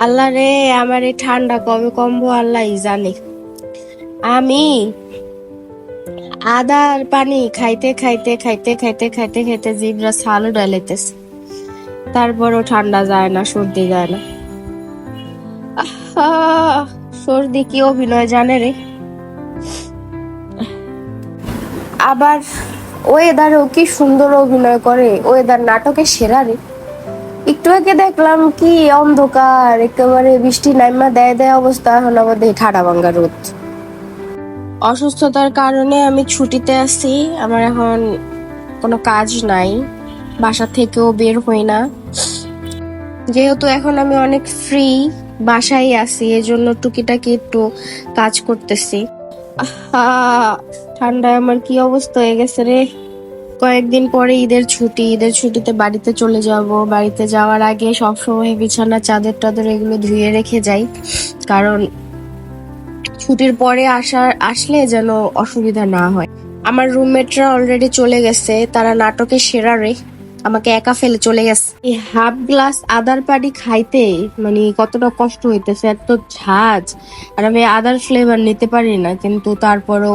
আল্লাহ রে, আমার এই ঠান্ডা কবে কমবো আল্লাহই জানে। আমি আদার পানি খাইতে খাইতে খাইতে খাইতে খাইতে খাইতে জিভরা ছাল ডালাইতেছে, তারপরও ঠান্ডা যায় না, সর্দি যায় না। আহ, সর্দি কি অভিনয় জানে রে। আবার ওয়েদারও কি সুন্দর অভিনয় করে, ওয়েদার নাটকে সেরা রে। একটু আগে দেখলাম কি অন্ধকার, একেবারে বৃষ্টি নাইমা দেয় দেয় অবস্থা, এখন আবার দেখি ঠাডা ভাঙ্গা রোদ। অসুস্থতার কারণে আমি ছুটিতে আছি, আমার এখন কোনো কাজ নাই, বাসা থেকেও বের হই না। যেহেতু এখন আমি অনেক ফ্রি, বাসায় আছি, এজন্য টুকিটাকি একটু কাজ করতেছি। আহা, ঠান্ডায় আমার কি অবস্থা হয়ে গেছে রে। কয়েকদিন পরে ঈদের ছুটি, ঈদের ছুটিতে বাড়িতে চলে যাব। বাড়িতে যাওয়ার আগে সবসময় বিছানা চাদর টাদর এগুলো ধুয়ে রেখে যাই, কারণ ছুটির পরে আসলে যেন অসুবিধা না হয়। আমার রুমমেটরা অলরেডি চলে গেছে, তারা নাটকে সেরা রে, আমাকে একা ফেলে চলে গেছে। এই হাফ গ্লাস আদার পানি খাইতে মানে কতটা কষ্ট হইতেছে, এত ঝাঁজ। আর আমি আদার ফ্লেভার নিতে পারি না, কিন্তু তারপরও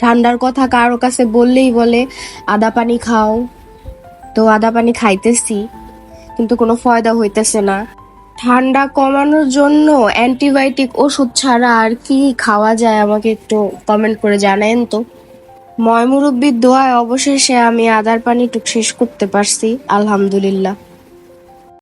ঠান্ডার কথা কারো কাছে বললেই বলে আদা পানি খাও, তো আদা পানি খাইতেছি, কিন্তু কোনো ফায়দা হইতেছে না। ঠান্ডা কমানোর জন্য অ্যান্টিবায়োটিক ওষুধ ছাড়া আর কি খাওয়া যায়, আমাকে একটু কমেন্ট করে জানায়েন তো। ময় মুরব্বির দোয়ায় অবশেষে আমি আদার পানি টুক শেষ করতে পারছি, আলহামদুলিল্লাহ।